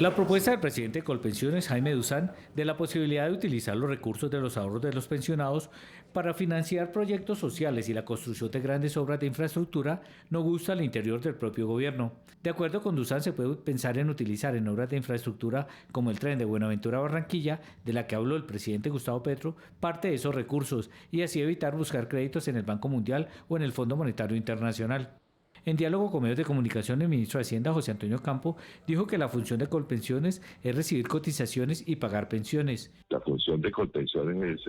La propuesta del presidente de Colpensiones, Jaime Duzán, de la posibilidad de utilizar los recursos de los ahorros de los pensionados para financiar proyectos sociales y la construcción de grandes obras de infraestructura no gusta al interior del propio gobierno. De acuerdo con Duzán, se puede pensar en utilizar en obras de infraestructura como el tren de Buenaventura a Barranquilla, de la que habló el presidente Gustavo Petro, parte de esos recursos y así evitar buscar créditos en el Banco Mundial o en el Fondo Monetario Internacional. En diálogo con medios de comunicación, el ministro de Hacienda, José Antonio Campo, dijo que la función de Colpensiones es recibir cotizaciones y pagar pensiones. La función de Colpensiones es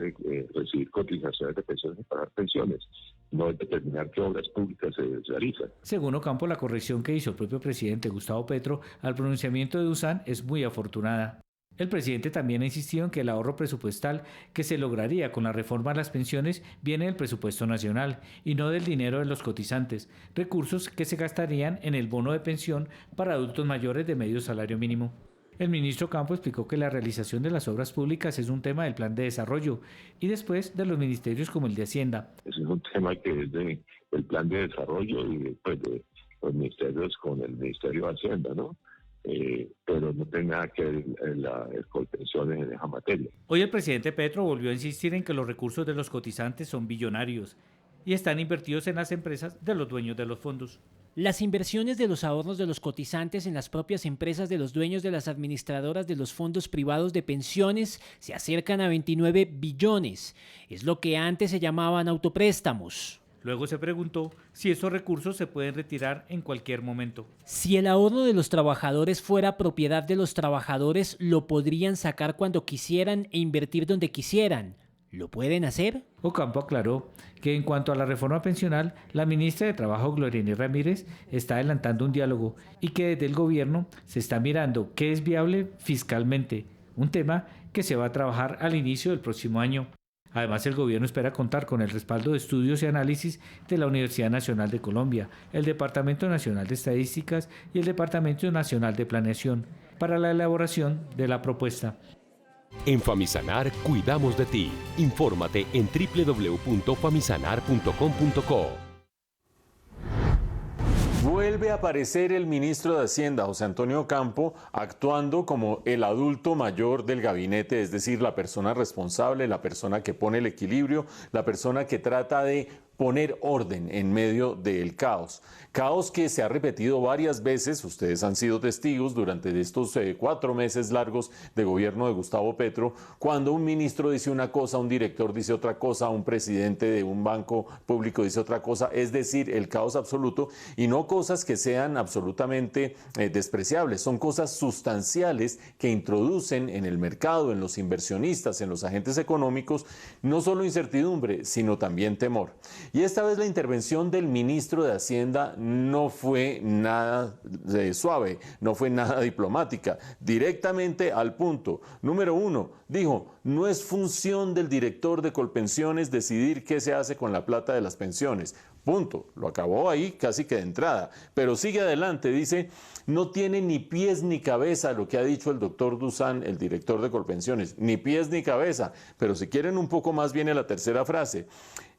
recibir cotizaciones de pensiones y pagar pensiones, no es determinar qué obras públicas se realizan. Según Ocampo, la corrección que hizo el propio presidente Gustavo Petro al pronunciamiento de Duzán es muy afortunada. El presidente también ha insistido en que el ahorro presupuestal que se lograría con la reforma a las pensiones viene del presupuesto nacional y no del dinero de los cotizantes, recursos que se gastarían en el bono de pensión para adultos mayores de medio salario mínimo. El ministro Campo explicó que la realización de las obras públicas es un tema del plan de desarrollo y después de los ministerios como el de Hacienda. Ese es un tema que es del plan de desarrollo y después de los ministerios con el Ministerio de Hacienda, ¿no? Pero no tiene nada que ver el Colpensiones en esa materia. Hoy el presidente Petro volvió a insistir en que los recursos de los cotizantes son billonarios y están invertidos en las empresas de los dueños de los fondos. Las inversiones de los ahorros de los cotizantes en las propias empresas de los dueños de las administradoras de los fondos privados de pensiones se acercan a 29 billones. Es lo que antes se llamaban autopréstamos. Luego se preguntó si esos recursos se pueden retirar en cualquier momento. Si el ahorro de los trabajadores fuera propiedad de los trabajadores, lo podrían sacar cuando quisieran e invertir donde quisieran. ¿Lo pueden hacer? Ocampo aclaró que en cuanto a la reforma pensional, la ministra de Trabajo, Gloria Inés Ramírez, está adelantando un diálogo y que desde el gobierno se está mirando qué es viable fiscalmente, un tema que se va a trabajar al inicio del próximo año. Además, el gobierno espera contar con el respaldo de estudios y análisis de la Universidad Nacional de Colombia, el Departamento Nacional de Estadísticas y el Departamento Nacional de Planeación para la elaboración de la propuesta. En Famisanar cuidamos de ti. Infórmate en www.famisanar.com.co. Vuelve a aparecer el ministro de Hacienda, José Antonio Campo, actuando como el adulto mayor del gabinete, es decir, la persona responsable, la persona que pone el equilibrio, la persona que trata de poner orden en medio del caos. Caos que se ha repetido varias veces, ustedes han sido testigos durante estos 4 meses largos de gobierno de Gustavo Petro, cuando un ministro dice una cosa, un director dice otra cosa, un presidente de un banco público dice otra cosa, es decir, el caos absoluto, y no cosas que sean absolutamente despreciables, son cosas sustanciales que introducen en el mercado, en los inversionistas, en los agentes económicos, no solo incertidumbre, sino también temor. Y esta vez la intervención del ministro de Hacienda no fue nada suave, no fue nada diplomática, directamente al punto. Número 1, dijo, no es función del director de Colpensiones decidir qué se hace con la plata de las pensiones. Punto. Lo acabó ahí casi que de entrada. Pero sigue adelante, dice, no tiene ni pies ni cabeza lo que ha dicho el doctor Duzán, el director de Colpensiones. Ni pies ni cabeza. Pero si quieren un poco más viene la tercera frase.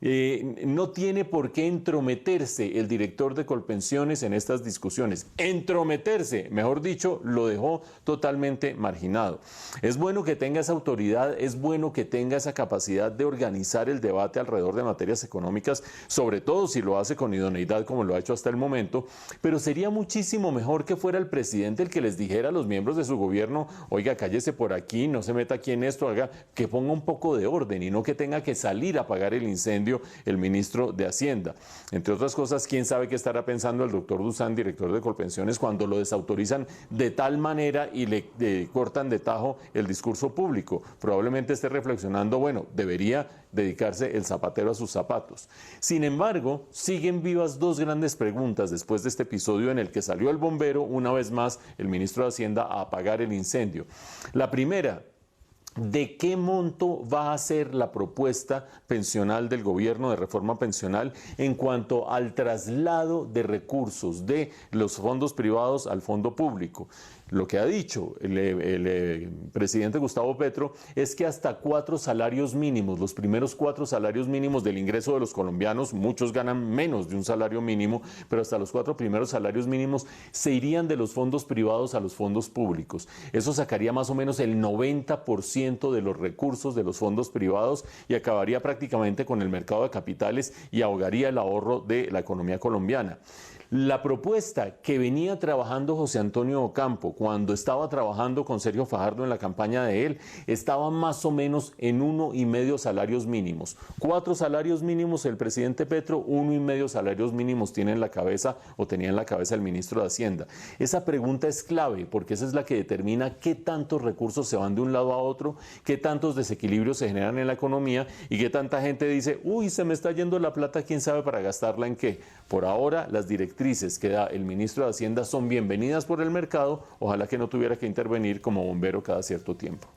No tiene por qué entrometerse el director de Colpensiones en estas discusiones. Entrometerse, mejor dicho, lo dejó totalmente marginado. Es bueno que tenga esa autoridad, es bueno que tenga esa capacidad de organizar el debate alrededor de materias económicas, sobre todo si lo hace con idoneidad como lo ha hecho hasta el momento, pero sería muchísimo mejor que fuera el presidente el que les dijera a los miembros de su gobierno, oiga, cállese por aquí, no se meta aquí en esto, haga que ponga un poco de orden y no que tenga que salir a apagar el incendio el ministro de Hacienda. Entre otras cosas, quién sabe qué estará pensando el doctor Duzán, director de Colpensiones, cuando lo desautorizan de tal manera y le cortan de tajo el discurso público. Probablemente esté reflexionando, bueno, debería dedicarse el zapatero a sus zapatos. Sin embargo, siguen vivas 2 grandes preguntas después de este episodio en el que salió el bombero, una vez más, el ministro de Hacienda, a apagar el incendio. La primera, ¿de qué monto va a ser la propuesta pensional del gobierno de reforma pensional en cuanto al traslado de recursos de los fondos privados al fondo público? Lo que ha dicho el presidente Gustavo Petro es que hasta 4 salarios mínimos, los primeros 4 salarios mínimos del ingreso de los colombianos, muchos ganan menos de un salario mínimo, pero hasta los 4 primeros salarios mínimos se irían de los fondos privados a los fondos públicos. Eso sacaría más o menos el 90% de los recursos de los fondos privados y acabaría prácticamente con el mercado de capitales y ahogaría el ahorro de la economía colombiana. La propuesta que venía trabajando José Antonio Ocampo cuando estaba trabajando con Sergio Fajardo en la campaña de él estaba más o menos en 1,5 salarios mínimos. 4 salarios mínimos el presidente Petro, 1,5 salarios mínimos tiene en la cabeza o tenía en la cabeza el ministro de Hacienda. Esa pregunta es clave porque esa es la que determina qué tantos recursos se van de un lado a otro, qué tantos desequilibrios se generan en la economía y qué tanta gente dice, uy, se me está yendo la plata, quién sabe para gastarla en qué. Por ahora, las directrices que da el ministro de Hacienda son bienvenidas por el mercado, ojalá que no tuviera que intervenir como bombero cada cierto tiempo.